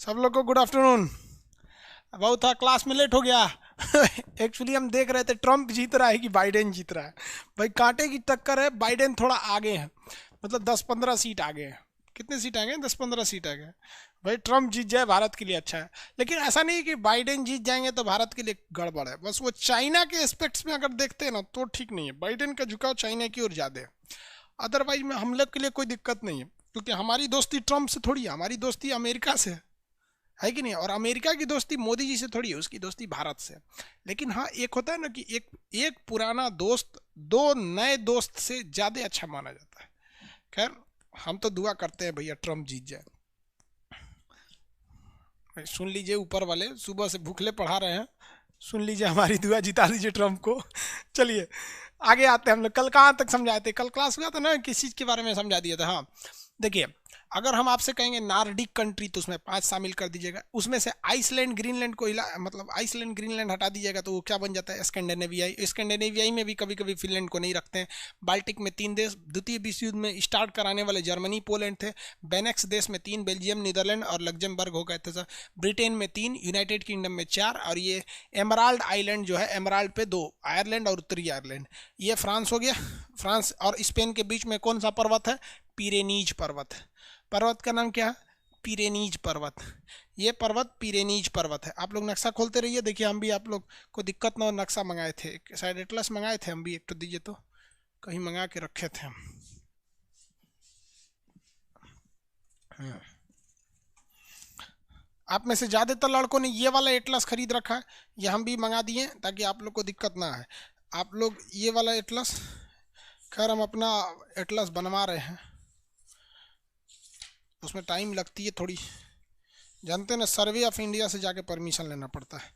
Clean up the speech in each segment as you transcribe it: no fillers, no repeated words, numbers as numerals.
सब लोग को गुड आफ्टरनून। बहुत था क्लास में लेट हो गया। एक्चुअली हम देख रहे थे ट्रम्प जीत रहा है कि बाइडेन जीत रहा है। भाई कांटे की टक्कर है, बाइडेन थोड़ा आगे है, मतलब 10-15 सीट आगे है। कितने सीट आगे हैं? 10-15 सीट आगे हैं। भाई ट्रम्प जीत जाए भारत के लिए अच्छा है, लेकिन ऐसा नहीं कि बाइडेन जीत जाएंगे तो भारत के लिए गड़बड़ है। बस वो चाइना के एस्पेक्ट्स में अगर देखते हैं ना तो ठीक नहीं है, बाइडेन का झुकाव चाइना की ओर ज़्यादा है। अदरवाइज में हम लोग के लिए कोई दिक्कत नहीं है, क्योंकि हमारी दोस्ती ट्रम्प से थोड़ी है, हमारी दोस्ती अमेरिका से है कि नहीं। और अमेरिका की दोस्ती मोदी जी से थोड़ी है, उसकी दोस्ती भारत से। लेकिन हाँ, एक होता है ना कि एक एक पुराना दोस्त दो नए दोस्त से ज़्यादा अच्छा माना जाता है। खैर, हम तो दुआ करते हैं भैया ट्रम्प जीत जाए। सुन लीजिए, ऊपर वाले सुबह से भूखले पढ़ा रहे हैं, सुन लीजिए हमारी दुआ, जिता दीजिए ट्रम्प को। चलिए आगे आते हैं। हम लोग कल कहाँ तक समझाए थे? कल क्लास हुआ था ना, किस चीज़ के बारे में समझा दिया था। हाँ देखिए, अगर हम आपसे कहेंगे नार्डिक कंट्री तो उसमें 5 शामिल कर दीजिएगा। उसमें से आइसलैंड ग्रीनलैंड को मतलब आइसलैंड ग्रीनलैंड हटा दीजिएगा तो वो क्या बन जाता है? स्कैंडिनेवियाई। स्कैंडिनेवियाई में भी कभी कभी फिनलैंड को नहीं रखते हैं। बाल्टिक में 3 देश द्वितीय विश्व युद्ध में स्टार्ट कराने वाले जर्मनी पोलैंड थे। बेनेक्स देश में 3, बेल्जियम नीदरलैंड और लग्जमबर्ग हो गए थे सर। ब्रिटेन में 3, यूनाइटेड किंगडम में 4, और ये एमराल्ड आइलैंड जो है, एमराल्ड पे 2, आयरलैंड और उत्तरी आयरलैंड। ये फ्रांस हो गया। फ्रांस और स्पेन के बीच में कौन सा पर्वत है? पिरेनीज पर्वत। पर्वत का नाम क्या है? पिरेनीज पर्वत। ये पर्वत पिरेनीज पर्वत है। आप लोग नक्शा खोलते रहिए, देखिए हम भी आप लोग को दिक्कत ना हो, नक्शा मंगाए थे शायद, एटलस मंगाए थे हम भी, एक तो दीजिए तो, कहीं मंगा के रखे थे हम। आप में से ज़्यादातर लड़कों ने ये वाला एटलस खरीद रखा है, ये हम भी मंगा दिए ताकि आप लोग को दिक्कत ना आए। आप लोग ये वाला एटलस, खैर हम अपना एटलस बनवा रहे हैं, उसमें टाइम लगती है थोड़ी, जानते हैं ना, सर्वे ऑफ इंडिया से जाके परमिशन लेना पड़ता है।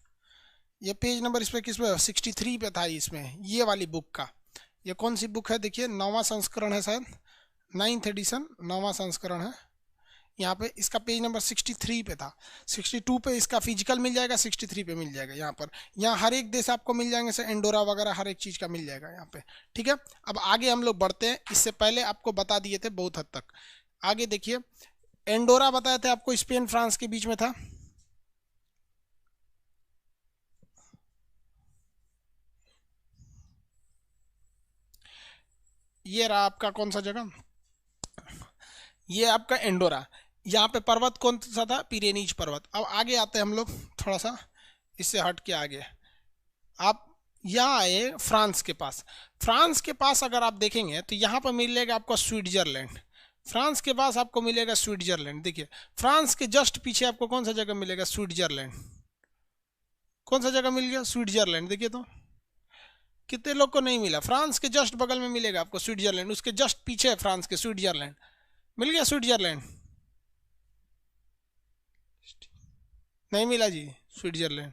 ये पेज नंबर इस पर किस पे? 63 पे था इसमें, ये वाली बुक का। ये कौन सी बुक है? देखिए 9वां संस्करण है शायद, 9th एडिशन, 9वां संस्करण है। यहाँ पे इसका पेज नंबर 63 पे था। 62 पे इसका फिजिकल मिल जाएगा, 63 पे मिल जाएगा। यहाँ पर, यहाँ हर एक देश आपको मिल जाएंगे, से एंडोरा वगैरह हर एक चीज़ का मिल जाएगा यहाँ पे। ठीक है, अब आगे हम लोग बढ़ते हैं। इससे पहले आपको बता दिए थे बहुत हद तक। आगे देखिए, एंडोरा बताए थे आपको, स्पेन फ्रांस के बीच में था। ये रहा आपका कौन सा जगह, ये आपका एंडोरा। यहाँ पे पर्वत कौन सा था? पिरेनीज पर्वत। अब आगे आते हैं हम लोग, थोड़ा सा इससे हट के आगे। आप यहाँ आए फ्रांस के पास। फ्रांस के पास अगर आप देखेंगे तो यहाँ पर मिलेगा आपको स्विट्जरलैंड। फ्रांस के पास आपको मिलेगा स्विट्जरलैंड। देखिए फ्रांस के जस्ट पीछे आपको कौन सा जगह मिलेगा? स्विट्जरलैंड। कौन सा जगह मिल गया? स्विट्जरलैंड। देखिए तो कितने लोग को नहीं मिला। फ्रांस के जस्ट बगल में मिलेगा आपको स्विट्जरलैंड, उसके जस्ट पीछे है फ्रांस के स्विट्जरलैंड। मिल गया स्विट्जरलैंड? नहीं मिला जी स्विट्जरलैंड।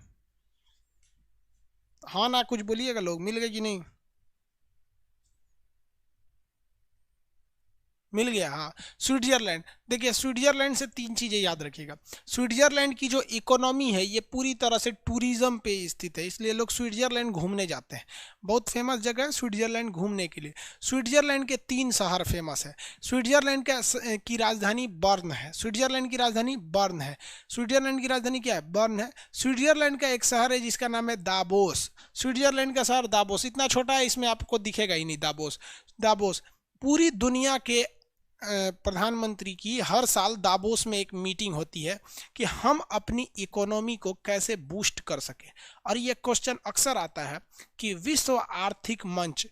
हाँ ना, कुछ बोलिएगा लोग, मिल गए कि नहीं? मिल गया, हाँ स्विट्जरलैंड। देखिए स्विट्जरलैंड से 3 चीज़ें याद रखिएगा। स्विट्जरलैंड की जो इकोनॉमी है ये पूरी तरह से टूरिज्म पे स्थित है, इसलिए लोग स्विट्जरलैंड घूमने जाते हैं। बहुत फेमस जगह है स्विट्जरलैंड घूमने के लिए। स्विट्जरलैंड के 3 शहर फेमस है। स्विट्जरलैंड की राजधानी बर्न है। स्विट्जरलैंड की राजधानी बर्न है। स्विट्जरलैंड की राजधानी क्या है? बर्न है। स्विट्जरलैंड का एक शहर है जिसका नाम है दाबोस। स्विट्जरलैंड का शहर दाबोस, इतना छोटा है इसमें आपको दिखेगा ही नहीं दाबोस। दाबोस पूरी दुनिया के प्रधानमंत्री की हर साल दावोस में एक मीटिंग होती है कि हम अपनी इकोनॉमी को कैसे बूस्ट कर सकें। और ये क्वेश्चन अक्सर आता है कि विश्व आर्थिक मंच,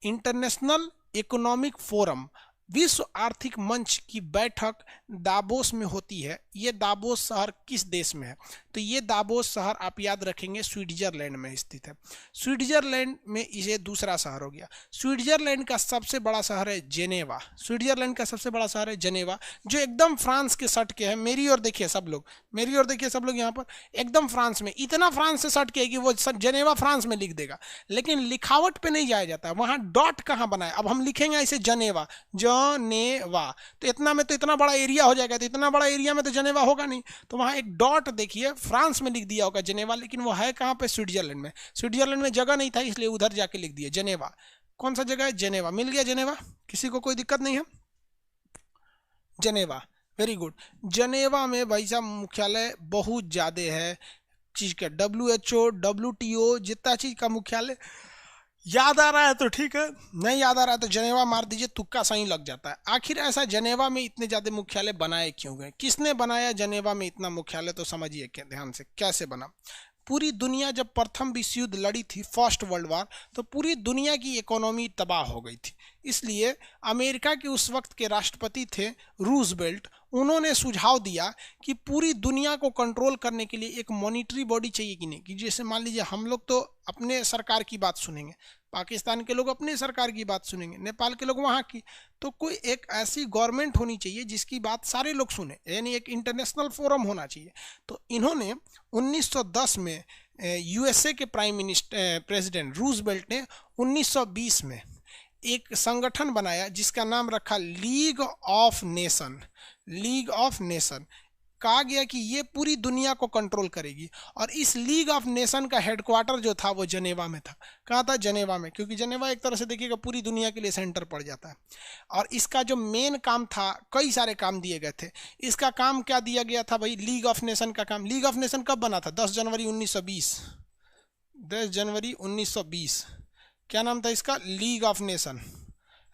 इंटरनेशनल इकोनॉमिक फोरम, विश्व आर्थिक मंच की बैठक दावोस में होती है। ये दावोस शहर किस देश में है? तो ये दावोस शहर आप याद रखेंगे स्विट्जरलैंड में स्थित है। स्विट्जरलैंड में इसे दूसरा शहर हो गया। स्विट्जरलैंड का सबसे बड़ा शहर है जेनेवा। स्विट्जरलैंड का सबसे बड़ा शहर है जेनेवा, जो एकदम फ्रांस के सट के है। मेरी ओर देखिए सब लोग, मेरी ओर देखिए सब लोग, यहाँ पर एकदम फ्रांस में, इतना फ्रांस से सट के है कि वो जेनेवा फ्रांस में लिख देगा, लेकिन लिखावट पे नहीं जाया जाता। वहाँ डॉट कहाँ बनाए? अब हम लिखेंगे ऐसे जनेवा, जनेवा, तो इतना में तो इतना बड़ा एरिया हो जाएगा, तो इतना बड़ा एरिया में तो जनेवा होगा नहीं, तो वहाँ एक डॉट देखिए फ्रांस में लिख दिया होगा जनेवा, लेकिन वो है कहाँ पे? स्विट्जरलैंड में। स्विट्जरलैंड में जगह नहीं था इसलिए उधर जाके लिख दिया जनेवा। कौन सा जगह है? जनेवा। मिल गया जनेवा, किसी को कोई दिक्कत नहीं है? जनेवा वेरी गुड। जनेवा में भाई साहब मुख्यालय बहुत ज़्यादा है चीज़ का, WHO, WTO, जितना चीज़ का मुख्यालय याद आ रहा है तो ठीक है, नहीं याद आ रहा है तो जनेवा मार दीजिए, तुक्का सही लग जाता है। आखिर ऐसा जनेवा में इतने ज़्यादा मुख्यालय बनाए क्यों गए, किसने बनाया जनेवा में इतना मुख्यालय, तो समझिए क्या ध्यान से कैसे बना। पूरी दुनिया जब प्रथम विश्व युद्ध लड़ी थी, फर्स्ट वर्ल्ड वार, तो पूरी दुनिया की इकोनॉमी तबाह हो गई थी। इसलिए अमेरिका के उस वक्त के राष्ट्रपति थे रूजवेल्ट, उन्होंने सुझाव दिया कि पूरी दुनिया को कंट्रोल करने के लिए एक मॉनिटरी बॉडी चाहिए कि नहीं, कि जैसे मान लीजिए हम लोग तो अपने सरकार की बात सुनेंगे, पाकिस्तान के लोग अपने सरकार की बात सुनेंगे, नेपाल के लोग वहाँ की, तो कोई एक ऐसी गवर्नमेंट होनी चाहिए जिसकी बात सारे लोग सुने, यानी एक इंटरनेशनल फोरम होना चाहिए। तो इन्होंने 1910 में USA के प्राइम मिनिस्टर प्रेसिडेंट रूजवेल्ट ने 1920 में एक संगठन बनाया जिसका नाम रखा league of nation. League of nation कहा गया कि ये पूरी दुनिया को कंट्रोल करेगी, और इस लीग ऑफ नेशन का हेडक्वार्टर जो था वो जनेवा में था। कहाँ था? जनेवा में, क्योंकि जनेवा एक तरह से देखिएगा पूरी दुनिया के लिए सेंटर पड़ जाता है। और इसका जो मेन काम था, कई सारे काम दिए गए थे। इसका काम क्या दिया गया था भाई? लीग ऑफ नेशन का काम। लीग ऑफ नेशन कब बना था? 10 जनवरी 1920। 10 जनवरी 1920। क्या नाम था इसका? League of nation.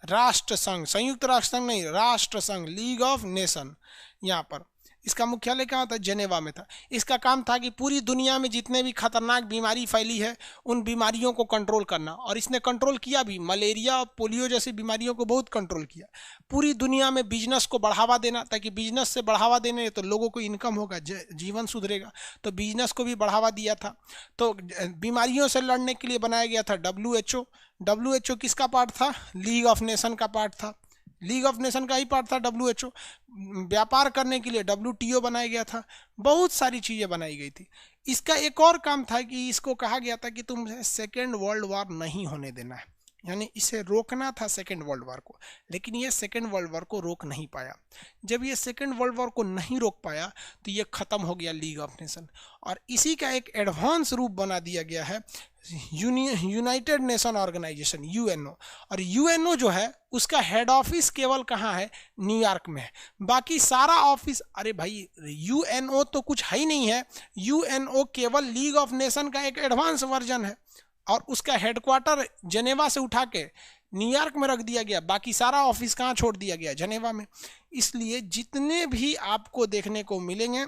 राष्ट्र संघ, संयुक्त राष्ट्र संघ नहीं, राष्ट्र संघ, लीग ऑफ नेशन। यहाँ पर इसका मुख्यालय कहाँ था? जनेवा में था। इसका काम था कि पूरी दुनिया में जितने भी खतरनाक बीमारी फैली है उन बीमारियों को कंट्रोल करना, और इसने कंट्रोल किया भी। मलेरिया और पोलियो जैसी बीमारियों को बहुत कंट्रोल किया। पूरी दुनिया में बिजनेस को बढ़ावा देना, ताकि बिजनेस से बढ़ावा देने तो लोगों को इनकम होगा, जीवन सुधरेगा, तो बिजनेस को भी बढ़ावा दिया था। तो बीमारियों से लड़ने के लिए बनाया गया था WHO। WHO किसका पार्ट था? लीग ऑफ नेशन का पार्ट था। लीग ऑफ नेशन का ही पार्ट था WHO। व्यापार करने के लिए WTO बनाया गया था। बहुत सारी चीज़ें बनाई गई थी। इसका एक और काम था कि इसको कहा गया था कि तुम्हें सेकेंड वर्ल्ड वार नहीं होने देना है, यानी इसे रोकना था सेकेंड वर्ल्ड वार को। लेकिन ये सेकेंड वर्ल्ड वार को रोक नहीं पाया। जब ये सेकेंड वर्ल्ड वार को नहीं रोक पाया तो ये ख़त्म हो गया लीग ऑफ नेशन, और इसी का एक एडवांस रूप बना दिया गया है यूनाइटेड नेशन ऑर्गेनाइजेशन, UNO। और UNO जो है उसका हेड ऑफिस केवल कहाँ है? न्यूयॉर्क में है। बाकी सारा ऑफिस, अरे भाई UNO तो कुछ है ही नहीं है। UNO केवल लीग ऑफ नेशन का एक एडवांस वर्जन है, और उसका हेडक्वार्टर जनेवा से उठा के न्यूयॉर्क में रख दिया गया। बाकी सारा ऑफिस कहाँ छोड़ दिया गया? जनेवा में। इसलिए जितने भी आपको देखने को मिलेंगे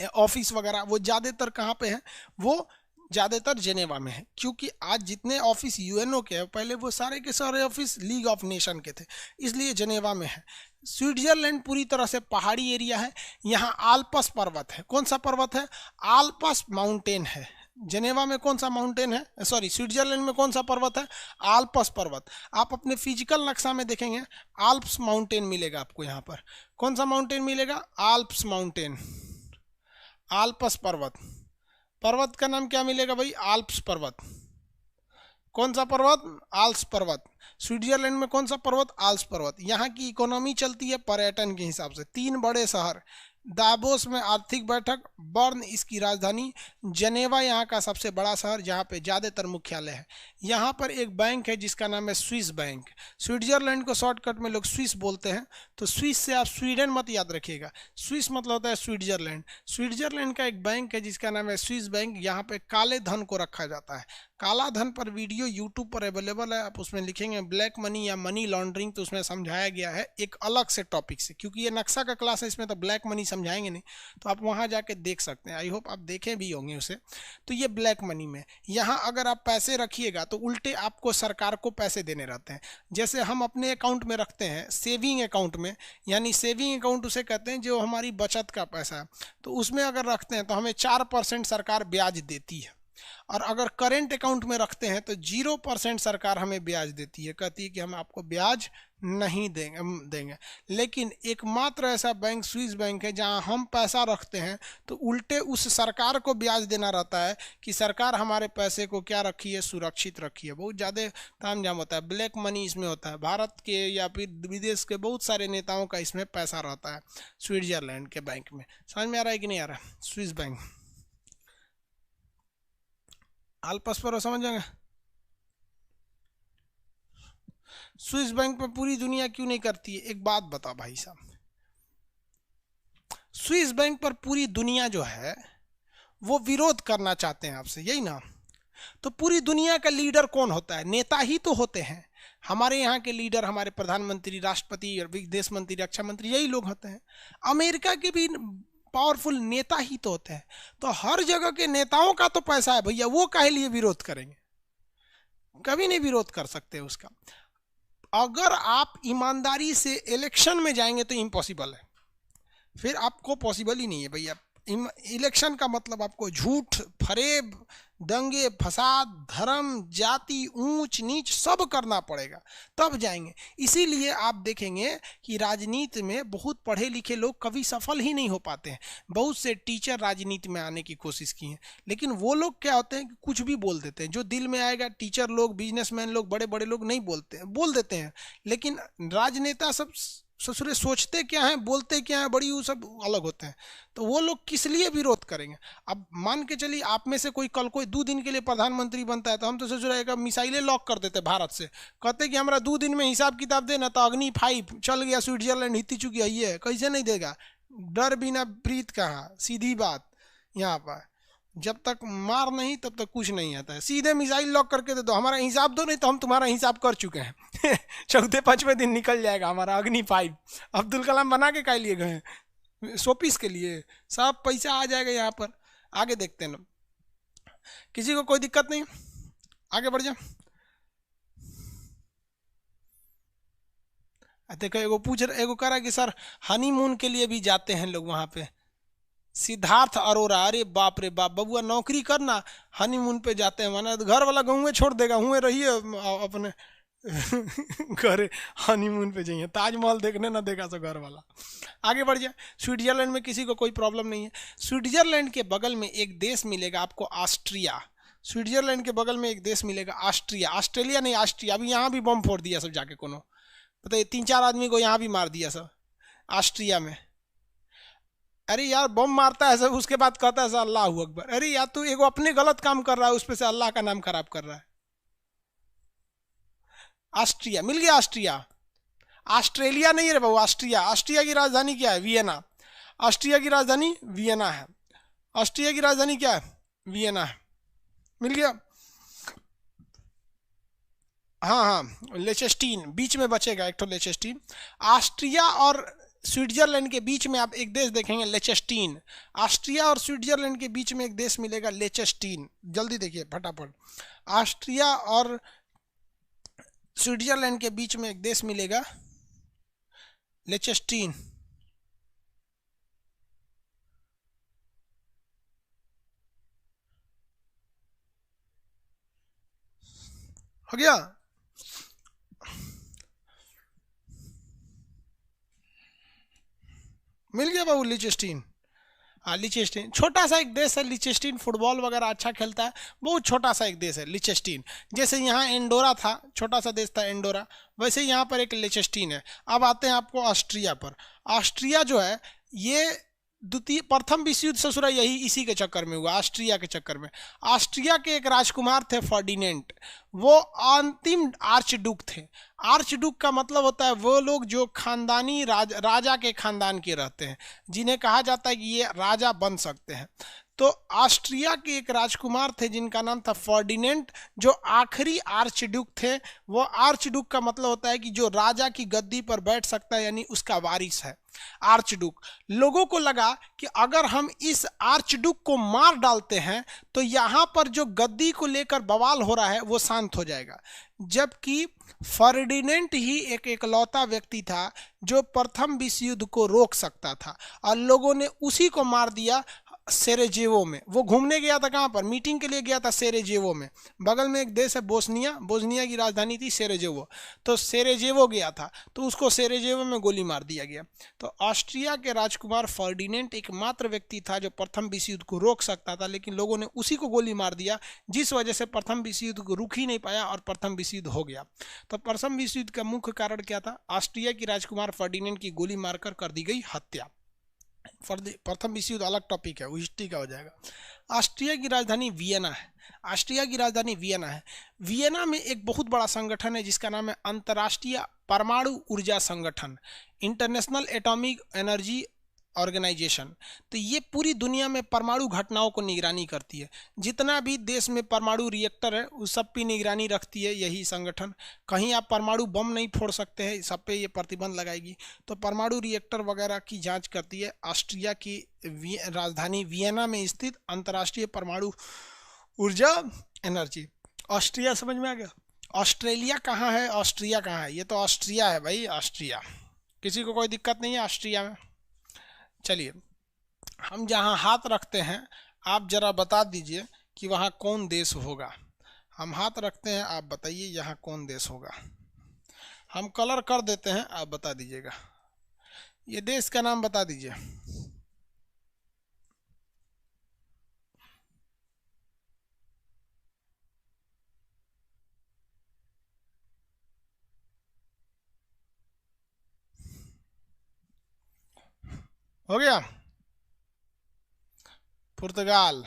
ऑफिस वगैरह, वो ज़्यादातर कहाँ पे है? वो ज़्यादातर जनेवा में है। क्योंकि आज जितने ऑफिस UNO के हैं, पहले वो सारे के सारे ऑफिस लीग ऑफ नेशन के थे, इसलिए जनेवा में है। स्विट्जरलैंड पूरी तरह से पहाड़ी एरिया है। यहाँ आल्प्स पर्वत है। कौन सा पर्वत है? आल्प्स माउंटेन है। जनेवा में कौन सा माउंटेन है? सॉरी, स्विट्जरलैंड में कौन सा पर्वत है? आल्प्स पर्वत। आप अपने फिजिकल नक्शा में देखेंगे आल्प्स माउंटेन मिलेगा आपको। यहाँ पर कौन सा माउंटेन मिलेगा? आल्प्स माउंटेन, आल्प्स पर्वत। पर्वत का नाम क्या मिलेगा भाई? आल्प्स पर्वत। कौन सा पर्वत? आल्प्स पर्वत। स्विट्जरलैंड में कौन सा पर्वत? आल्प्स पर्वत। यहाँ की इकोनॉमी चलती है पर्यटन के हिसाब से। 3 बड़े शहर, दावोस में आर्थिक बैठक, बर्न इसकी राजधानी, जनेवा यहाँ का सबसे बड़ा शहर जहाँ पे ज़्यादातर मुख्यालय है। यहाँ पर एक बैंक है जिसका नाम है स्विस बैंक। स्विट्जरलैंड को शॉर्टकट में लोग स्विस बोलते हैं, तो स्विस से आप स्वीडन मत याद रखिएगा। स्विस मतलब होता है स्विट्जरलैंड। स्विट्जरलैंड का एक बैंक है जिसका नाम है स्विस बैंक। यहाँ पे काले धन को रखा जाता है। काला धन पर वीडियो यूट्यूब पर अवेलेबल है, आप उसमें लिखेंगे ब्लैक मनी या मनी लॉन्ड्रिंग, तो उसमें समझाया गया है एक अलग से टॉपिक से। क्योंकि ये नक्शा का क्लास है, इसमें तो ब्लैक मनी समझाएंगे नहीं, तो आप वहाँ जाके देख सकते हैं। आई होप आप देखें भी होंगे उसे। तो ये ब्लैक मनी में, यहाँ अगर आप पैसे रखिएगा तो उल्टे आपको सरकार को पैसे देने रहते हैं। जैसे हम अपने अकाउंट में रखते हैं, सेविंग अकाउंट में, यानी सेविंग अकाउंट उसे कहते हैं जो हमारी बचत का पैसा है, तो उसमें अगर रखते हैं तो हमें 4% सरकार ब्याज देती है। और अगर करेंट अकाउंट में रखते हैं तो 0% सरकार हमें ब्याज देती है, कहती है कि हम आपको ब्याज नहीं देंगे। लेकिन एकमात्र ऐसा बैंक स्विस बैंक है जहां हम पैसा रखते हैं तो उल्टे उस सरकार को ब्याज देना रहता है कि सरकार हमारे पैसे को क्या रखी है? सुरक्षित रखी है। बहुत ज़्यादा तामझाम होता है, ब्लैक मनी इसमें होता है। भारत के या फिर विदेश के बहुत सारे नेताओं का इसमें पैसा रहता है स्विट्जरलैंड के बैंक में। समझ में आ रहा है कि नहीं आ रहा? स्विस बैंक, आल्प्स पर समझ जाएंगे। स्विस बैंक पे पूरी दुनिया क्यों नहीं करती है? एक बात बता भाई साहब, स्विस बैंक पर पूरी दुनिया जो है वो विरोध करना चाहते हैं आपसे, यही ना। तो पूरी दुनिया का लीडर कौन होता है? नेता ही तो होते हैं। हमारे यहाँ के लीडर, हमारे प्रधानमंत्री, राष्ट्रपति, विदेश मंत्री, रक्षा मंत्री, यही लोग होते हैं। अमेरिका के भी पावरफुल नेता ही तो होते हैं। तो हर जगह के नेताओं का तो पैसा है भैया, वो काहे लिए विरोध करेंगे? कभी नहीं विरोध कर सकते उसका। अगर आप ईमानदारी से इलेक्शन में जाएंगे तो इम्पॉसिबल है, फिर आपको पॉसिबल ही नहीं है भैया। इलेक्शन का मतलब आपको झूठ, फरेब, दंगे फसाद, धर्म, जाति, ऊंच नीच सब करना पड़ेगा, तब जाएंगे। इसीलिए आप देखेंगे कि राजनीति में बहुत पढ़े लिखे लोग कभी सफल ही नहीं हो पाते हैं। बहुत से टीचर राजनीति में आने की कोशिश की हैं, लेकिन वो लोग क्या होते हैं कि कुछ भी बोल देते हैं, जो दिल में आएगा। टीचर लोग, बिजनेसमैन लोग, बड़े बड़े लोग नहीं बोलते, बोल देते हैं। लेकिन राजनेता सब ससुरे सोचते क्या हैं, बोलते क्या हैं, बड़ी वो सब अलग होते हैं। तो वो लोग किस लिए विरोध करेंगे? अब मान के चलिए आप में से कोई कल कोई 2 दिन के लिए प्रधानमंत्री बनता है, तो हम तो ससुरे का मिसाइलें लॉक कर देते भारत से, कहते कि हमारा 2 दिन में हिसाब किताब देना, तो अग्नि 5 चल गया, स्विट्जरलैंड हिती चुकी है, कैसे नहीं देगा? डर बिना प्रीत कहाँ, सीधी बात। यहाँ पर जब तक मार नहीं तब तक कुछ नहीं आता है। सीधे मिसाइल लॉक करके दे दो, हमारा हिसाब दो, नहीं तो हम तुम्हारा हिसाब कर चुके हैं। चौथे 5वें दिन निकल जाएगा हमारा अग्नि 5। अब्दुल कलाम बना के काय लिए गए हैं? शोपीस के लिए। सब पैसा आ जाएगा यहाँ पर। आगे देखते हैं ना, किसी को कोई दिक्कत नहीं, आगे बढ़ जा। देखो एगो कह रहा है कि सर हनीमून के लिए भी जाते हैं लोग वहाँ पे। सिद्धार्थ अरोरा, अरे बाप रे बाप, बबुआ नौकरी करना, हनीमून पे जाते हैं, वरना घर वाला गाँव छोड़ देगा, हुए रहिए अपने घर, हनीमून पे जाइए, ताजमहल देखने ना देखा सो घर वाला। आगे बढ़ जाए। स्विट्जरलैंड में किसी को कोई प्रॉब्लम नहीं है। स्विट्जरलैंड के बगल में एक देश मिलेगा आपको, ऑस्ट्रिया। स्विट्जरलैंड के बगल में एक देश मिलेगा ऑस्ट्रिया, ऑस्ट्रेलिया नहीं, ऑस्ट्रिया। अभी यहाँ भी बम फोड़ दिया सब जाके, कोनो बताइए, 3-4 आदमी को यहाँ भी मार दिया सब ऑस्ट्रिया में। अरे यार बम मारता है सब, उसके बाद कहता है अल्लाह अकबर। अरे यार तू एगो अपने गलत काम कर रहा है, उस पे से अल्लाह का नाम खराब कर रहा है। ऑस्ट्रिया मिल गया, ऑस्ट्रिया। ऑस्ट्रेलिया नहीं है रे बाबू, ऑस्ट्रिया। ऑस्ट्रिया की राजधानी क्या है? वियना। ऑस्ट्रिया की राजधानी वियना है। ऑस्ट्रिया की राजधानी क्या है? वियना है। मिल गया। हाँ हाँ, लेचेस्टीन बीच में बचेगा एक तो, लेचेस्टीन। ऑस्ट्रिया और स्विट्जरलैंड के बीच में आप एक देश देखेंगे, लेचेस्टीन। ऑस्ट्रिया और स्विट्जरलैंड के बीच में एक देश मिलेगा, लेचेस्टीन। जल्दी देखिए फटाफट। ऑस्ट्रिया और स्विट्जरलैंड के बीच में एक देश मिलेगा, लेचेस्टीन। हो गया। मिल गया बाबू, लिचेस्टीन। हाँ लिचेस्टीन छोटा सा एक देश है। लिचेस्टीन फुटबॉल वगैरह अच्छा खेलता है, बहुत छोटा सा एक देश है लिचेस्टीन। जैसे यहाँ एंडोरा था, छोटा सा देश था एंडोरा, वैसे यहाँ पर एक लिचेस्टीन है। अब आते हैं आपको ऑस्ट्रिया पर। ऑस्ट्रिया जो है ये प्रथम विश्व युद्ध ससुरा यही इसी के चक्कर में हुआ, ऑस्ट्रिया के चक्कर में। ऑस्ट्रिया के एक राजकुमार थे फर्डिनेंट, वो अंतिम आर्चडुक थे। आर्चडुक का मतलब होता है वो लोग जो खानदानी राजा के खानदान के रहते हैं, जिन्हें कहा जाता है कि ये राजा बन सकते हैं। तो ऑस्ट्रिया के एक राजकुमार थे जिनका नाम था फर्डिनेंट, जो आखिरी आर्चडुक थे। वो आर्चडुक का मतलब होता है कि जो राजा की गद्दी पर बैठ सकता है, यानी उसका वारिस है आर्चडुक। लोगों को लगा कि अगर हम इस आर्चडुक को मार डालते हैं तो यहाँ पर जो गद्दी को लेकर बवाल हो रहा है वो शांत हो जाएगा। जबकि फर्डिनेंट ही एक इकलौता व्यक्ति था जो प्रथम विश्व युद्ध को रोक सकता था, और लोगों ने उसी को मार दिया सेरेजेवो में। वो घूमने गया था, कहाँ पर? मीटिंग के लिए गया था सेरेजेवो में। बगल में एक देश है बोस्निया, बोस्निया की राजधानी थी सेरेजेवो। तो सेरेजेवो गया था, तो उसको सेरेजेवो में गोली मार दिया गया। तो ऑस्ट्रिया के राजकुमार फर्डिनेंट एकमात्र व्यक्ति था जो प्रथम विश्व युद्ध को रोक सकता था, लेकिन लोगों ने उसी को गोली मार दिया, जिस वजह से प्रथम विश्व युद्ध को रुक ही नहीं पाया और प्रथम विश्व युद्ध हो गया। तो प्रथम विश्व युद्ध का मुख्य कारण क्या था? ऑस्ट्रिया की राजकुमार फर्डिनेंट की गोली मारकर कर दी गई हत्या। प्रथम विश्व युद्ध अलग टॉपिक है, वो हिस्ट्री का हो जाएगा। ऑस्ट्रिया की राजधानी वियना है। ऑस्ट्रिया की राजधानी वियना है। वियना में एक बहुत बड़ा संगठन है जिसका नाम है अंतर्राष्ट्रीय परमाणु ऊर्जा संगठन, इंटरनेशनल एटॉमिक एनर्जी ऑर्गेनाइजेशन। तो ये पूरी दुनिया में परमाणु घटनाओं को निगरानी करती है। जितना भी देश में परमाणु रिएक्टर है उस सब की निगरानी रखती है यही संगठन। कहीं आप परमाणु बम नहीं फोड़ सकते हैं, सब पे ये प्रतिबंध लगाएगी। तो परमाणु रिएक्टर वगैरह की जांच करती है ऑस्ट्रिया की राजधानी वियना में स्थित अंतर्राष्ट्रीय परमाणु ऊर्जा एनर्जी। ऑस्ट्रिया समझ में आ गया। ऑस्ट्रेलिया कहाँ है, ऑस्ट्रिया कहाँ है? ये तो ऑस्ट्रिया है भाई, ऑस्ट्रिया। किसी को कोई दिक्कत नहीं है ऑस्ट्रिया में। चलिए, हम जहाँ हाथ रखते हैं आप जरा बता दीजिए कि वहाँ कौन देश होगा। हम हाथ रखते हैं, आप बताइए यहाँ कौन देश होगा। हम कलर कर देते हैं, आप बता दीजिएगा। ये देश का नाम बता दीजिए। हो गया? पुर्तगाल,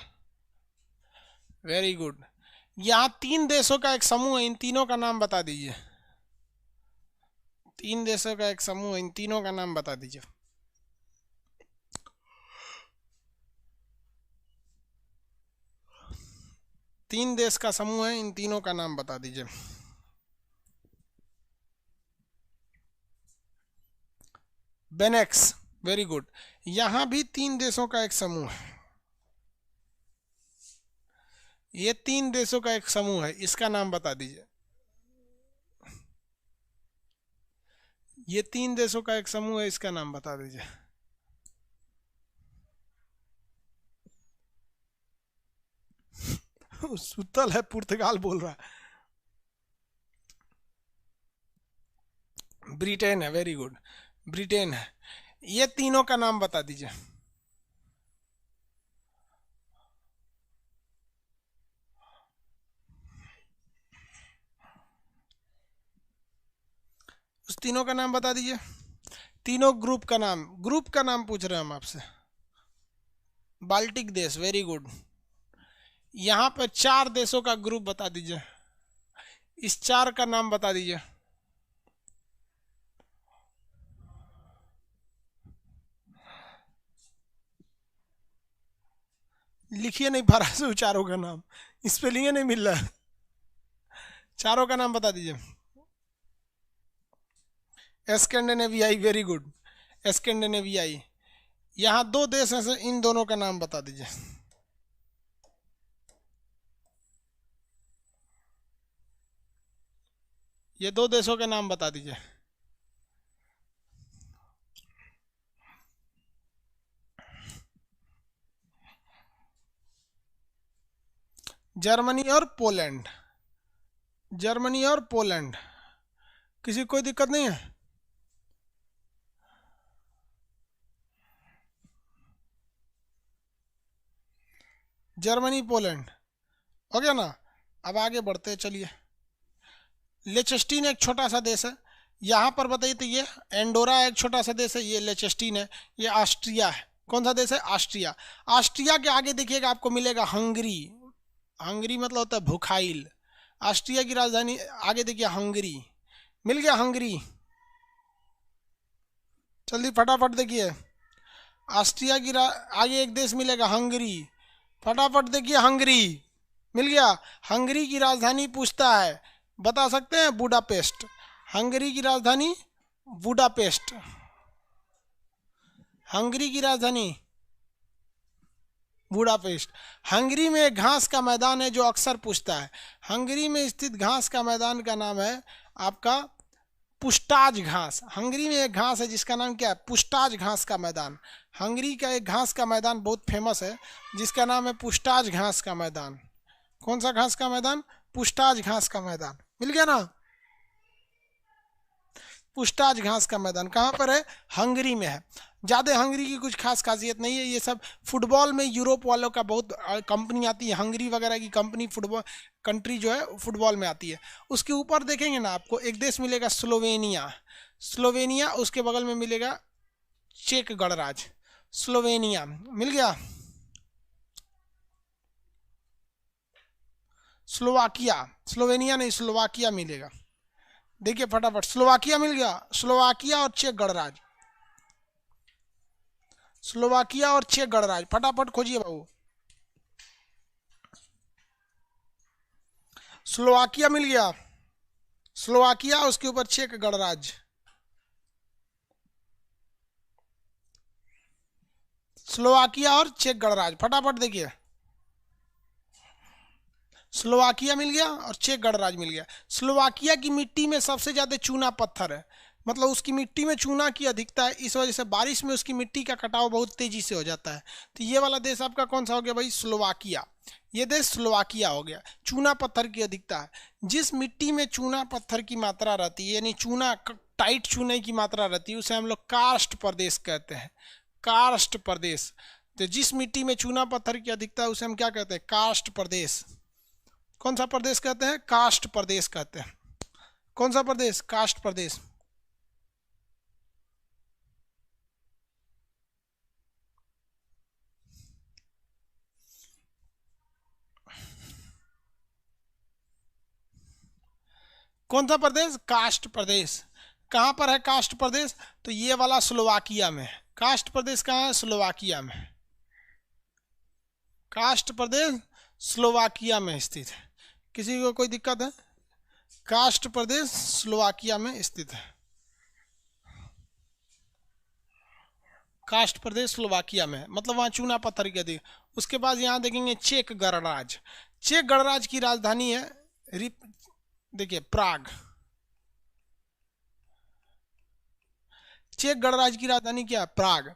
वेरी गुड। यहाँ 3 देशों का एक समूह है, इन तीनों का नाम बता दीजिए। 3 देशों का एक समूह है, इन तीनों का नाम बता दीजिए। तीन देश का समूह है, इन तीनों का नाम बता दीजिए। बेनेक्स, वेरी गुड। यहां भी 3 देशों का एक समूह है। ये 3 देशों का एक समूह है, इसका नाम बता दीजिए। ये 3 देशों का एक समूह है, इसका नाम बता दीजिए। सुतल है, पुर्तगाल बोल रहा है। ब्रिटेन है, वेरी गुड, ब्रिटेन है। ये तीनों का नाम बता दीजिए। उस तीनों का नाम बता दीजिए। तीनों ग्रुप का नाम, ग्रुप का नाम पूछ रहे हैं हम आपसे। बाल्टिक देश, वेरी गुड। यहाँ पर 4 देशों का ग्रुप बता दीजिए। इस 4 का नाम बता दीजिए। लिखिए नहीं पा रहा से चारों का नाम, स्पेलिंग नहीं मिल रहा है। चारों का नाम बता दीजिए। स्कैंडिनेवियाई, वेरी गुड, स्कैंडिनेवियाई। यहाँ 2 देश हैं, इन दोनों का नाम बता दीजिए। ये 2 देशों के नाम बता दीजिए। जर्मनी और पोलैंड, जर्मनी और पोलैंड। किसी कोई दिक्कत नहीं है? जर्मनी पोलैंड हो गया ना। अब आगे बढ़ते हैं, चलिए। लेचेस्टीन एक छोटा सा देश है। यहाँ पर बताइए तो ये एंडोरा एक छोटा सा देश है, ये लेचेस्टीन है। ये ऑस्ट्रिया है। कौन सा देश है? ऑस्ट्रिया। ऑस्ट्रिया के आगे देखिएगा आपको मिलेगा हंगरी। हंगरी मतलब होता है भुखाइल। ऑस्ट्रिया की राजधानी आगे देखिए हंगरी, मिल गया हंगरी। जल्दी फटाफट देखिए, ऑस्ट्रिया की आगे एक देश मिलेगा हंगरी। फटाफट देखिए, हंगरी मिल गया। हंगरी की राजधानी पूछता है, बता सकते हैं? बुडापेस्ट। हंगरी की राजधानी बुडापेस्ट। हंगरी की राजधानी बुडापेस्ट। हंगरी में एक घास का मैदान है जो अक्सर पूछता है। हंगरी में स्थित घास का मैदान का नाम है आपका पुस्टाज घास। हंगरी में एक घास है जिसका नाम क्या है? पुस्टाज घास का मैदान। हंगरी का एक घास का मैदान बहुत फेमस है जिसका नाम है पुस्टाज घास का मैदान। कौन सा घास का मैदान? पुस्टाज घास का मैदान। मिल गया ना? पुस्टाज घास का मैदान कहाँ पर है? हंगरी में है। ज़्यादा हंगरी की कुछ खास खासियत नहीं है। ये सब फुटबॉल में यूरोप वालों का बहुत कंपनी आती है। हंगरी वगैरह की कंपनी फुटबॉल कंट्री जो है फुटबॉल में आती है। उसके ऊपर देखेंगे ना आपको एक देश मिलेगा स्लोवेनिया। स्लोवेनिया, उसके बगल में मिलेगा चेक गणराज्य। स्लोवेनिया मिल गया। स्लोवाकिया, स्लोवेनिया नहीं स्लोवाकिया मिलेगा। देखिए फटाफट, स्लोवाकिया मिल गया। स्लोवाकिया और चेक गणराज्य। स्लोवाकिया और चेक गणराज्य, फटाफट खोजिए बाबू। स्लोवाकिया मिल गया, स्लोवाकिया, उसके ऊपर चेक गणराज्य। स्लोवाकिया और चेक गणराज्य, फटाफट देखिए। स्लोवाकिया मिल गया और चेक गणराज्य मिल गया। स्लोवाकिया की मिट्टी में सबसे ज्यादा चूना पत्थर है, मतलब उसकी मिट्टी में चूना की अधिकता है, इस वजह से बारिश में उसकी मिट्टी का कटाव बहुत तेजी से हो जाता है। तो ये वाला देश आपका कौन सा हो गया भाई? स्लोवाकिया। ये देश स्लोवाकिया हो गया। चूना पत्थर की अधिकता है। जिस मिट्टी में चूना पत्थर की मात्रा रहती है, यानी चूना, टाइट चूने की मात्रा रहती है, उसे हम लोग कार्स्ट प्रदेश कहते हैं। कार्स्ट प्रदेश। तो जिस मिट्टी में चूना पत्थर की अधिकता है उसे हम क्या कहते हैं? कार्स्ट प्रदेश। कौन सा प्रदेश कहते हैं? कास्ट प्रदेश कहते हैं। कौन सा प्रदेश? कास्ट प्रदेश। कौन सा प्रदेश? कास्ट प्रदेश। कहाँ पर है कास्ट प्रदेश? तो ये वाला स्लोवाकिया में। कास्ट प्रदेश कहाँ है? स्लोवाकिया में। कास्ट प्रदेश स्लोवाकिया में स्थित है। किसी को कोई दिक्कत है? कास्ट प्रदेश स्लोवाकिया में स्थित है। कास्ट प्रदेश स्लोवाकिया में, मतलब वहाँ चूना पत्थर की अधिक। उसके बाद यहाँ देखेंगे चेक गणराज्य। चेक गणराज्य की राजधानी है, देखिए, प्राग। चेक गणराज्य की राजधानी क्या है? प्राग।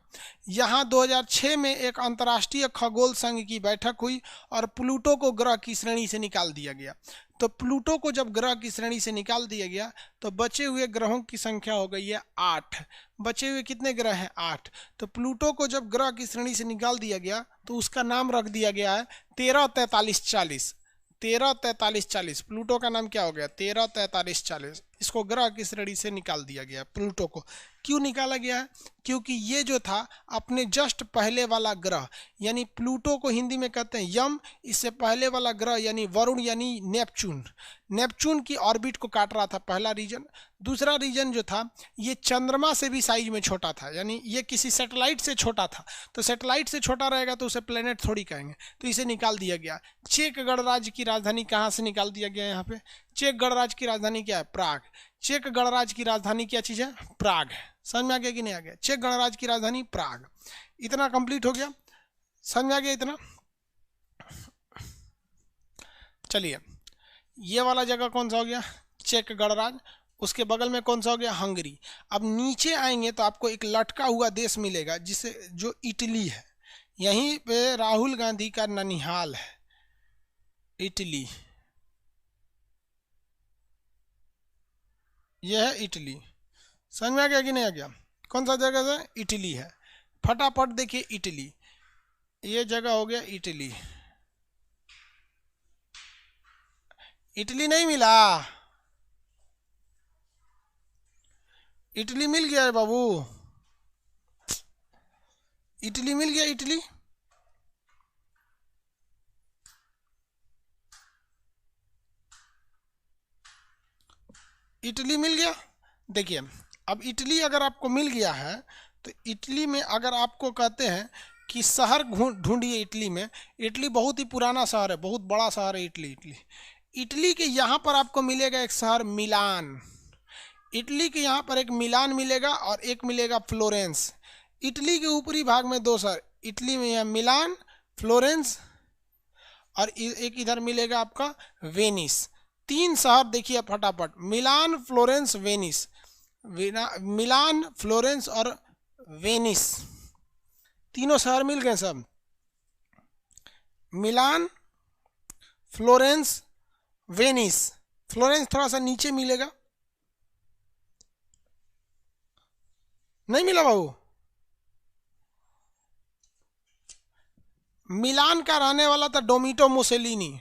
यहाँ 2006 में एक अंतर्राष्ट्रीय खगोल संघ की बैठक हुई और प्लूटो को ग्रह की श्रेणी से निकाल दिया गया। तो प्लूटो को जब ग्रह की श्रेणी से निकाल दिया गया तो बचे हुए ग्रहों की संख्या हो गई है 8। बचे हुए कितने ग्रह हैं? 8। तो प्लूटो को जब ग्रह की श्रेणी से निकाल दिया गया तो उसका नाम रख दिया गया है 134340। 134340 प्लूटो का नाम क्या हो गया? 134340। इसको ग्रह की श्रेणी से निकाल दिया गया। प्लूटो को क्यों निकाला गया है? क्योंकि ये जो था अपने जस्ट पहले वाला ग्रह, यानी प्लूटो को हिंदी में कहते हैं यम, इससे पहले वाला ग्रह यानी वरुण यानी नेपच्यून, नेपच्यून की ऑर्बिट को काट रहा था, पहला रीजन। दूसरा रीजन जो था ये चंद्रमा से भी साइज में छोटा था, यानी ये किसी सैटेलाइट से छोटा था। तो सैटेलाइट से छोटा रहेगा तो उसे प्लेनेट थोड़ी कहेंगे, तो इसे निकाल दिया गया। चेक गणराज्य की राजधानी कहाँ से निकाल दिया गया? यहाँ पे चेक गणराज्य की राजधानी क्या है? प्राग। चेक गणराज्य की राजधानी क्या चीज है? प्राग। समझ में आ गया कि नहीं आ गया? चेक गणराज्य की राजधानी प्राग। इतना कंप्लीट हो गया, समझ में आ गया इतना? चलिए, ये वाला जगह कौन सा हो गया? चेक गणराज्य। उसके बगल में कौन सा हो गया? हंगरी। अब नीचे आएंगे तो आपको एक लटका हुआ देश मिलेगा जिसे, जो इटली है। यहीं पे राहुल गांधी का ननिहाल है, इटली। यह है इटली। समझ में आ गया कि नहीं आ गया? कौन सा जगह है? इटली है। फटाफट देखिए इटली, ये जगह हो गया इटली। इटली नहीं मिला? इटली मिल गया है बाबू, इटली मिल गया। इटली इटली मिल गया। देखिए, अब इटली अगर आपको मिल गया है तो इटली में अगर आपको कहते हैं कि शहर ढूंढिए इटली में, इटली बहुत ही पुराना शहर है, बहुत बड़ा शहर है इटली। इटली के यहाँ पर आपको मिलेगा एक शहर मिलान। इटली के यहाँ पर एक मिलान मिलेगा और एक मिलेगा फ्लोरेंस। इटली के ऊपरी भाग में 2 शहर इटली में, यहाँ मिलान, फ्लोरेंस, और एक इधर मिलेगा आपका वेनिस। 3 शहर देखिए फटाफट, मिलान, फ्लोरेंस, वेनिस। मिलान, फ्लोरेंस और वेनिस, तीनों शहर मिल गए सब। मिलान, फ्लोरेंस, वेनिस। फ्लोरेंस थोड़ा सा नीचे मिलेगा, नहीं मिला बाबू? मिलान का रहने वाला था डोमिटो मुसेलिनी।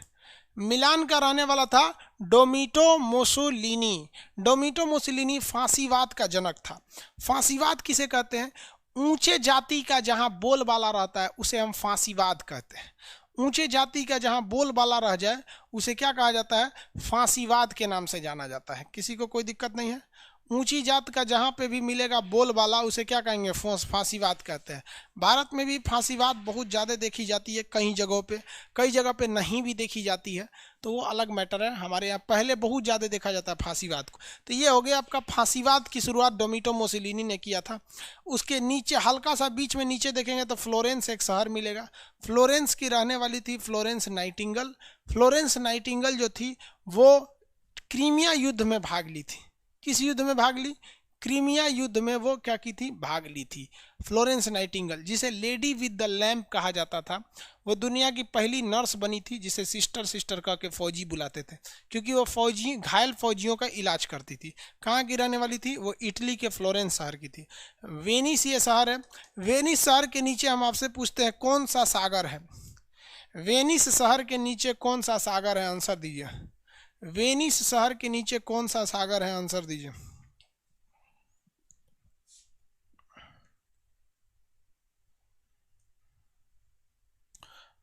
मिलान का रहने वाला था डोमिटो मुसोलिनी। डोमिटो मुसोलिनी फांसीवाद का जनक था। फांसीवाद किसे कहते हैं? ऊंचे जाति का जहां बोलबाला रहता है उसे हम फांसीवाद कहते हैं। ऊंचे जाति का जहां बोलबाला रह जाए उसे क्या कहा जाता है? फांसीवाद के नाम से जाना जाता है। किसी को कोई दिक्कत नहीं है? ऊंची जात का जहाँ पे भी मिलेगा बोलबाला उसे क्या कहेंगे, फांसीवाद कहते हैं। भारत में भी फांसीवाद बहुत ज़्यादा देखी जाती है कई जगहों पे, कई जगह पे नहीं भी देखी जाती है, तो वो अलग मैटर है। हमारे यहाँ पहले बहुत ज़्यादा देखा जाता है फांसीवाद को। तो ये हो गया आपका फांसीवाद की शुरुआत बेनिटो मुसोलिनी ने किया था। उसके नीचे हल्का सा बीच में नीचे देखेंगे तो फ्लोरेंस एक शहर मिलेगा। फ्लोरेंस की रहने वाली थी फ्लोरेंस नाइटिंगेल। फ्लोरेंस नाइटिंगेल जो थी वो क्रीमिया युद्ध में भाग ली थी। किस युद्ध में भाग ली? क्रीमिया युद्ध में वो क्या की थी, भाग ली थी फ्लोरेंस नाइटिंगेल, जिसे लेडी विद द लैम्प कहा जाता था। वो दुनिया की पहली नर्स बनी थी जिसे सिस्टर सिस्टर कह के फौजी बुलाते थे, क्योंकि वो फौजी घायल फौजियों का इलाज करती थी। कहाँ की रहने वाली थी? वो इटली के फ्लोरेंस शहर की थी। वेनिस ये शहर है। वेनिस शहर के नीचे हम आपसे पूछते हैं कौन सा सागर है? वेनिस शहर के नीचे कौन सा सागर है? आंसर दीजिए। वेनिस शहर के नीचे कौन सा सागर है? आंसर दीजिए।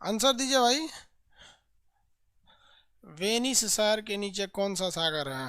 आंसर दीजिए भाई। वेनिस शहर के नीचे कौन सा सागर है?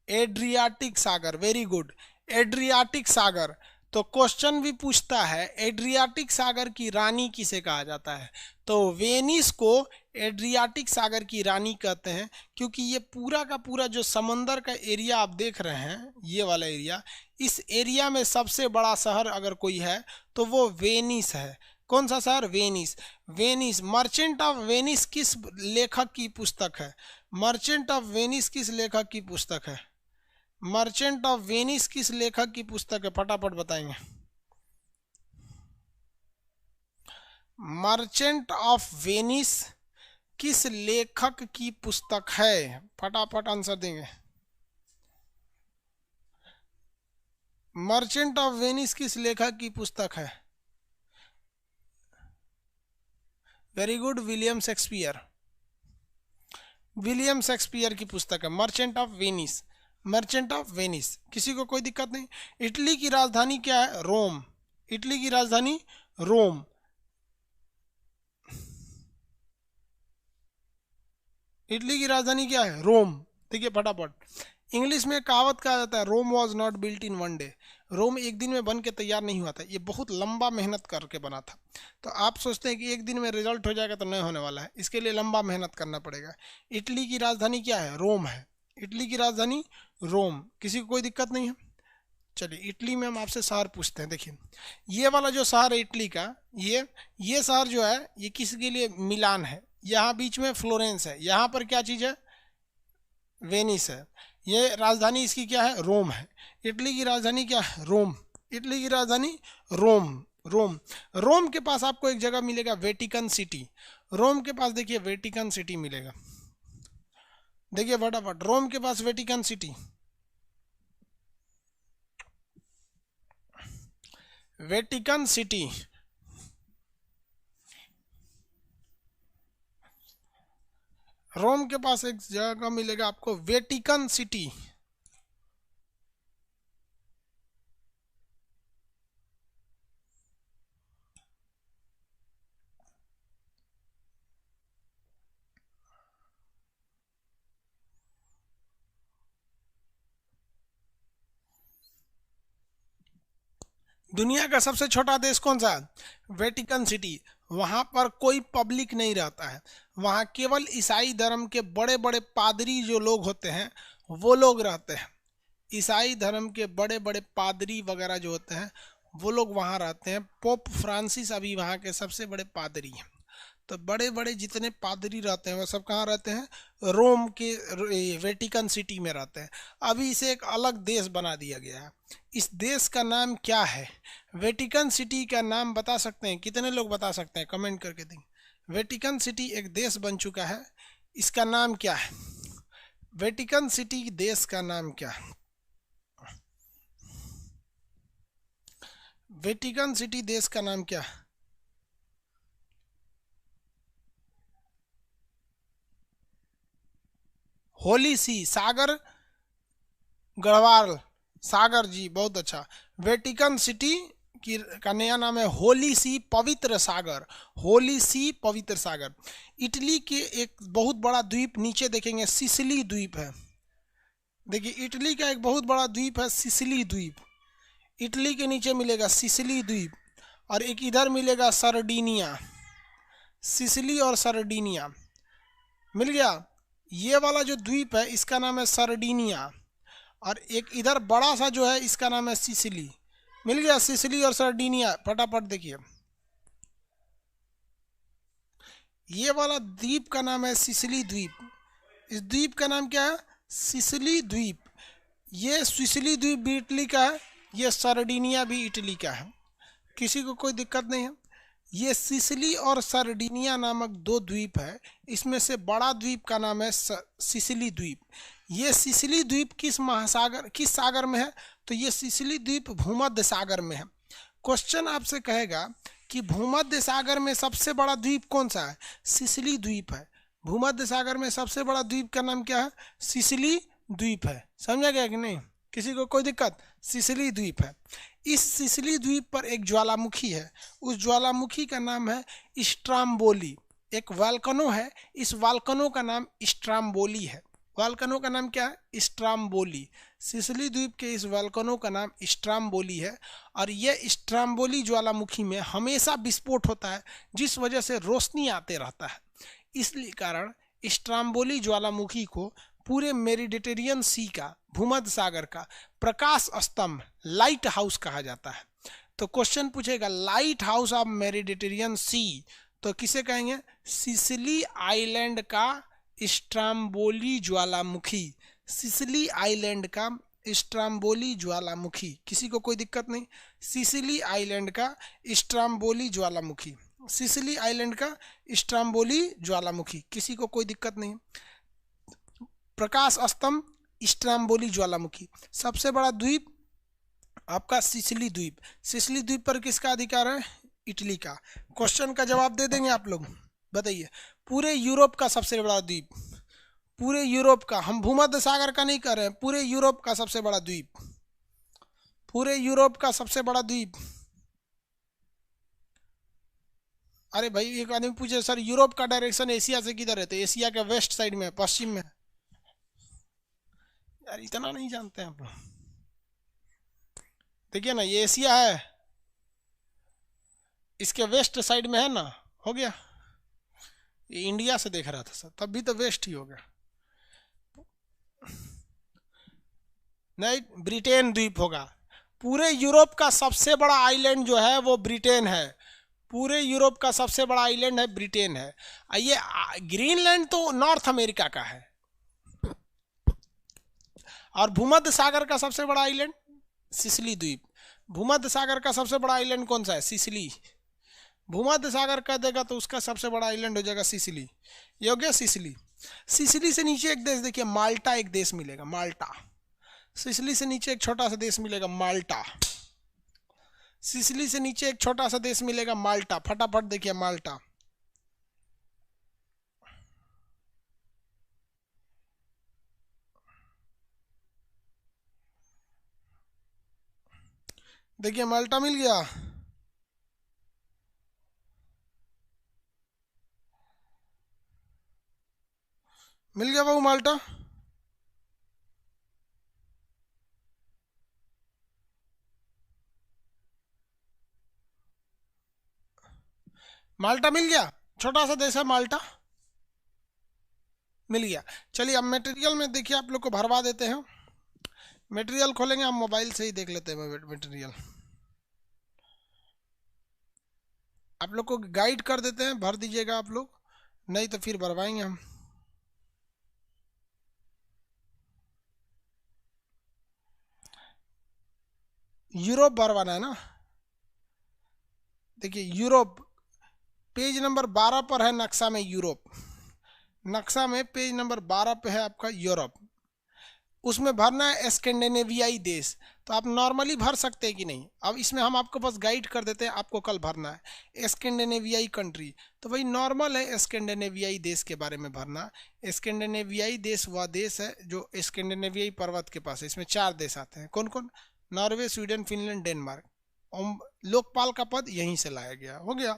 एड्रियाटिक सागर। वेरी गुड, एड्रियाटिक सागर। तो क्वेश्चन भी पूछता है एड्रियाटिक सागर की रानी किसे कहा जाता है? तो वेनिस को एड्रियाटिक सागर की रानी कहते हैं, क्योंकि ये पूरा का पूरा जो समंदर का एरिया आप देख रहे हैं, ये वाला एरिया, इस एरिया में सबसे बड़ा शहर अगर कोई है तो वो वेनिस है। कौन सा शहर? Venice. Venice. Merchant of Venice किस लेखक की पुस्तक है? मर्चेंट ऑफ वेनिस किस लेखक की पुस्तक है? मर्चेंट ऑफ वेनिस किस लेखक की पुस्तक है? फटाफट बताएंगे। मर्चेंट ऑफ वेनिस किस लेखक की पुस्तक है? फटाफट आंसर देंगे। मर्चेंट ऑफ वेनिस किस लेखक की पुस्तक है? Very good, William Shakespeare. William Shakespeare की पुस्तक है merchant of Venice. Merchant of Venice. किसी को कोई दिक्कत नहीं? इटली की राजधानी क्या है? रोम। इटली की राजधानी रोम। इटली की राजधानी क्या है? रोम। देखिए फटाफट। इंग्लिश में कहावत कहा जाता है Rome was not built in one day. Rome एक दिन में बन के तैयार नहीं हुआ था, ये बहुत लंबा मेहनत करके बना था। तो आप सोचते हैं कि एक दिन में रिजल्ट हो जाएगा, तो नहीं होने वाला है, इसके लिए लंबा मेहनत करना पड़ेगा। इटली की राजधानी क्या है? रोम है। इटली की राजधानी रोम। किसी को कोई दिक्कत नहीं है? चलिए इटली में हम आपसे शहर पूछते हैं। देखिए ये वाला जो शहर है इटली का, ये शहर जो है ये किसके लिए? मिलान है। यहाँ बीच में फ्लोरेंस है। यहाँ पर क्या चीज़ है? वेनिस है। ये राजधानी इसकी क्या है? रोम है। इटली की राजधानी क्या है? रोम। इटली की राजधानी रोम। रोम। रोम के पास आपको एक जगह मिलेगा वेटिकन सिटी। रोम के पास देखिए वेटिकन सिटी मिलेगा। देखिए फटाफट, रोम के पास Vatican city. Vatican city. Rome के पास एक जगह मिलेगा आपको वेटिकन सिटी। दुनिया का सबसे छोटा देश कौन सा? Vatican city. वहाँ पर कोई पब्लिक नहीं रहता है। वहाँ केवल ईसाई धर्म के बड़े बड़े पादरी जो लोग होते हैं वो लोग रहते हैं। ईसाई धर्म के बड़े बड़े पादरी वगैरह जो होते हैं वो लोग वहाँ रहते हैं। पोप फ्रांसिस अभी वहाँ के सबसे बड़े पादरी हैं। तो बड़े बड़े जितने पादरी रहते हैं वो सब कहाँ रहते हैं? रोम के वेटिकन सिटी में रहते हैं। अभी इसे एक अलग देश बना दिया गया है। इस देश का नाम क्या है? वेटिकन सिटी का नाम बता सकते हैं? कितने लोग बता सकते हैं? कमेंट करके देंगे। वेटिकन सिटी एक देश बन चुका है, इसका नाम क्या है? वेटिकन सिटी देश का नाम क्या है? वेटिकन सिटी देश का नाम क्या है? होली सी। सागर गढ़वाल। सागर जी बहुत अच्छा। वेटिकन सिटी का नया नाम है होली सी, पवित्र सागर। होली सी, पवित्र सागर। इटली के एक बहुत बड़ा द्वीप नीचे देखेंगे, सिसिली द्वीप है। देखिए इटली का एक बहुत बड़ा द्वीप है सिसिली द्वीप। इटली के नीचे मिलेगा सिसिली द्वीप, और एक इधर मिलेगा सरडीनिया। सिसिली और सरडीनिया मिल गया। ये वाला जो द्वीप है इसका नाम है सरडीनिया, और एक इधर बड़ा सा जो है इसका नाम है सिसिली। मिल गया सिसिली और सरडीनिया। फटाफट देखिए, ये वाला द्वीप का नाम है सिसिली द्वीप। इस द्वीप का नाम क्या है? सिसिली द्वीप। ये सिसिली द्वीप भी इटली का है, ये सरडीनिया भी इटली का है। किसी को कोई दिक्कत नहीं है। ये सिसिली और सरडीनिया नामक दो द्वीप है, इसमें से बड़ा द्वीप का नाम है सिसिली द्वीप। ये सिसिली द्वीप किस महासागर, किस सागर में है? तो ये सिसिली द्वीप भूमध्य सागर में है। क्वेश्चन आपसे कहेगा कि भूमध्य सागर में सबसे बड़ा द्वीप कौन सा है? सिसिली द्वीप है। भूमध्य सागर में सबसे बड़ा द्वीप का नाम क्या है? सिसिली द्वीप है। समझा गया कि नहीं? किसी को कोई दिक्कत? सिसिली द्वीप है। इस सिसिली द्वीप पर एक ज्वालामुखी है, उस ज्वालामुखी का नाम है स्ट्राम्बोली। एक वाल्कनो है, इस वाल्कनो का नाम स्ट्राम्बोली है। वाल्कनो का नाम क्या है? स्ट्राम्बोली। सिसिली द्वीप के इस वाल्कनो का नाम स्ट्राम्बोली है, और यह स्ट्राम्बोली ज्वालामुखी में हमेशा विस्फोट होता है, जिस वजह से रोशनी आते रहता है। इसलिए कारण स्ट्राम्बोली ज्वालामुखी को पूरे मेडिटेरियन सी का, भूमध्य सागर का प्रकाश स्तंभ, लाइट हाउस कहा जाता है। तो क्वेश्चन पूछेगा लाइट हाउस ऑफ मेडिटेरियन सी, तो किसे कहेंगे? सिसिली आइलैंड का स्ट्राम्बोली ज्वालामुखी। सिसिली आइलैंड का स्ट्राम्बोली ज्वालामुखी। किसी को कोई दिक्कत नहीं? सिसिली आइलैंड का स्ट्राम्बोली ज्वालामुखी। सिसिली आइलैंड का स्ट्राम्बोली ज्वालामुखी। किसी को कोई दिक्कत नहीं? प्रकाश स्तंभ स्ट्राम्बोली ज्वालामुखी। सबसे बड़ा द्वीप आपका सिसिली द्वीप। सिसिली द्वीप पर किसका अधिकार है? इटली का। क्वेश्चन का जवाब दे देंगे आप लोग। बताइए, पूरे यूरोप का सबसे बड़ा द्वीप, पूरे यूरोप का, हम भूमध्य सागर का नहीं कर रहे हैं, पूरे यूरोप का सबसे बड़ा द्वीप, पूरे यूरोप का सबसे बड़ा द्वीप। अरे भाई, एक आदमी पूछे सर यूरोप का डायरेक्शन एशिया से किधर है? तो एशिया के वेस्ट साइड में, पश्चिम में। यार इतना नहीं जानते हैं आप लोग। देखिए ना, ये एशिया है, इसके वेस्ट साइड में है ना, हो गया। ये इंडिया से देख रहा था सर, तब भी तो वेस्ट ही हो गया। नहीं, ब्रिटेन द्वीप होगा। पूरे यूरोप का सबसे बड़ा आइलैंड जो है वो ब्रिटेन है। पूरे यूरोप का सबसे बड़ा आइलैंड है ब्रिटेन है। ये ग्रीनलैंड तो नॉर्थ अमेरिका का है। और भूमध्य सागर का सबसे बड़ा आइलैंड सिसिली द्वीप। भूमध्य सागर का सबसे बड़ा आइलैंड कौन सा है? सिसिली। भूमध्य सागर कह देगा तो उसका सबसे बड़ा आइलैंड हो जाएगा सिसिली। ये हो गया सिसिली। सिसिली से नीचे एक देश देखिए, माल्टा एक देश मिलेगा, माल्टा। सिसिली से नीचे एक छोटा सा देश मिलेगा, माल्टा। सिसिली से नीचे एक छोटा सा देश मिलेगा, माल्टा। फटाफट देखिए माल्टा। देखिए माल्टा मिल गया। मिल गया बाबू माल्टा। माल्टा मिल गया, छोटा सा देश है माल्टा। मिल गया। चलिए अब मटेरियल में देखिए, आप लोग को भरवा देते हैं। मटेरियल खोलेंगे, हम मोबाइल से ही देख लेते हैं मटेरियल। आप लोग को गाइड कर देते हैं, भर दीजिएगा आप लोग, नहीं तो फिर भरवाएंगे हम। यूरोप भरवाना है ना। देखिए यूरोप पेज नंबर 12 पर है नक्शा में यूरोप। नक्शा में पेज नंबर 12 पे है आपका यूरोप। उसमें भरना है स्कैंडिनेवियाई देश। तो आप नॉर्मली भर सकते हैं कि नहीं? अब इसमें हम आपको बस गाइड कर देते हैं, आपको कल भरना है स्कैंडिनेवियाई कंट्री। तो भाई नॉर्मल है स्कैंडिनेवियाई देश के बारे में भरना। स्कैंडिनेवियाई देश वह देश है जो स्कैंडिनेवियाई पर्वत के पास है। इसमें 4 देश आते हैं। कौन कौन? Norway, Sweden, Finland, Denmark. Lokpal का पद यहीं से लाया गया, हो गया।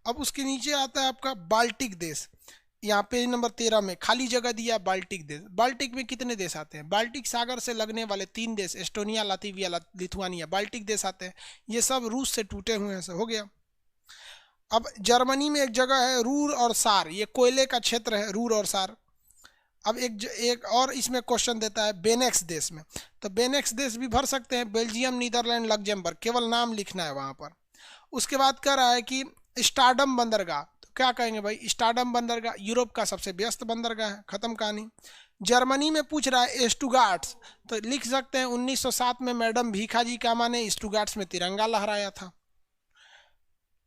अब उसके नीचे आता है आपका बाल्टिक देश। यहाँ पे नंबर 13 में खाली जगह दिया बाल्टिक देश। बाल्टिक में कितने देश आते हैं? बाल्टिक सागर से लगने वाले 3 देश, एस्टोनिया, लातविया, लिथुआनिया, बाल्टिक देश आते हैं। ये सब रूस से टूटे हुए हैं, हो गया। अब जर्मनी में एक जगह है रूर और सार, ये कोयले का क्षेत्र है, रूर और सार। अब एक और इसमें क्वेश्चन देता है बेनेक्स देश में, तो बेनेक्स देश भी भर सकते हैं, बेल्जियम, नीदरलैंड, लग्जमबर्ग, केवल नाम लिखना है वहां पर। उसके बाद कह रहा है कि स्टारडम बंदरगाह, तो क्या कहेंगे भाई? स्टारडम बंदरगाह यूरोप का सबसे व्यस्त बंदरगाह है, खत्म कहानी। जर्मनी में पूछ रहा है स्टुगार्ट्स, तो लिख सकते हैं 1907 में मैडम भीखाजी कामा ने स्टुगार्ट्स में तिरंगा लहराया था,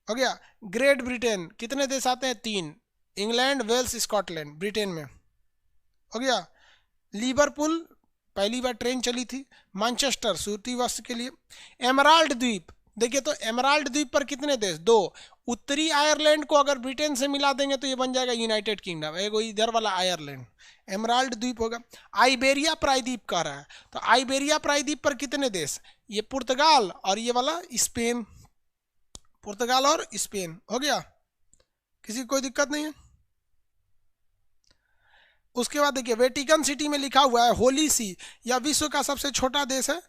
हो गया। ग्रेट ब्रिटेन, कितने देश आते हैं? 3, इंग्लैंड, वेल्स, स्कॉटलैंड, ब्रिटेन में, हो गया। लिवरपूल, पहली बार ट्रेन चली थी। मैनचेस्टर, सूती वस्त्र के लिए। एमराल्ड द्वीप, देखिए तो एमराल्ड द्वीप पर कितने देश? 2। उत्तरी आयरलैंड को अगर ब्रिटेन से मिला देंगे तो ये बन जाएगा यूनाइटेड किंगडम, एगो इधर वाला आयरलैंड, एमराल्ड द्वीप होगा। आइबेरिया प्रायद्वीप कह रहा है, तो आइबेरिया प्रायद्वीप पर कितने देश? ये पुर्तगाल और ये वाला स्पेन, पुर्तगाल और स्पेन, हो गया। किसी कोई दिक्कत नहीं है? उसके बाद देखिए वेटिकन सिटी में लिखा हुआ है होली सी, यह विश्व का सबसे छोटा देश है।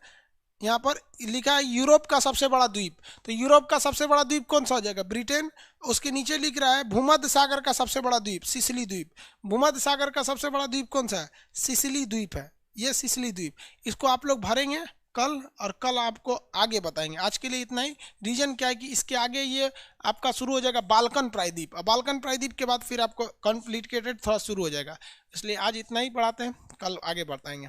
यहाँ पर लिखा है यूरोप का सबसे बड़ा द्वीप, तो यूरोप का सबसे बड़ा द्वीप कौन सा हो जाएगा? ब्रिटेन। उसके नीचे लिख रहा है भूमध्य सागर का सबसे बड़ा द्वीप, सिसिली द्वीप। भूमध्य सागर का सबसे बड़ा द्वीप कौन सा है? सिसिली द्वीप है, ये सिसिली द्वीप। इसको आप लोग भरेंगे कल, और कल आपको आगे बताएंगे। आज के लिए इतना ही। रीजन क्या है कि इसके आगे ये आपका शुरू हो जाएगा बाल्कन प्रायद्वीप, और बाल्कन प्रायद्वीप के बाद फिर आपको कॉन्फ्लिकेटेड थोड़ा शुरू हो जाएगा, इसलिए आज इतना ही पढ़ाते हैं, कल आगे बताएंगे।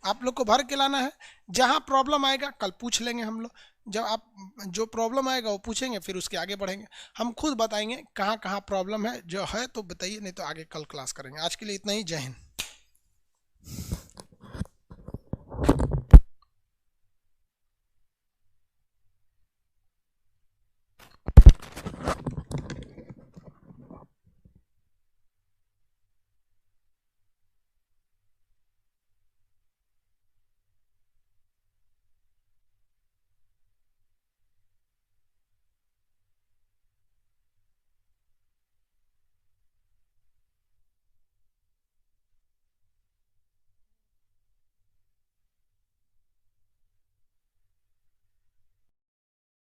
आप लोग को भर के लाना है, जहाँ प्रॉब्लम आएगा कल पूछ लेंगे हम लोग। जब आप जो प्रॉब्लम आएगा वो पूछेंगे, फिर उसके आगे बढ़ेंगे। हम खुद बताएंगे कहाँ कहाँ प्रॉब्लम है, जो है तो बताइए, नहीं तो आगे कल क्लास करेंगे। आज के लिए इतना ही, जय हिंद।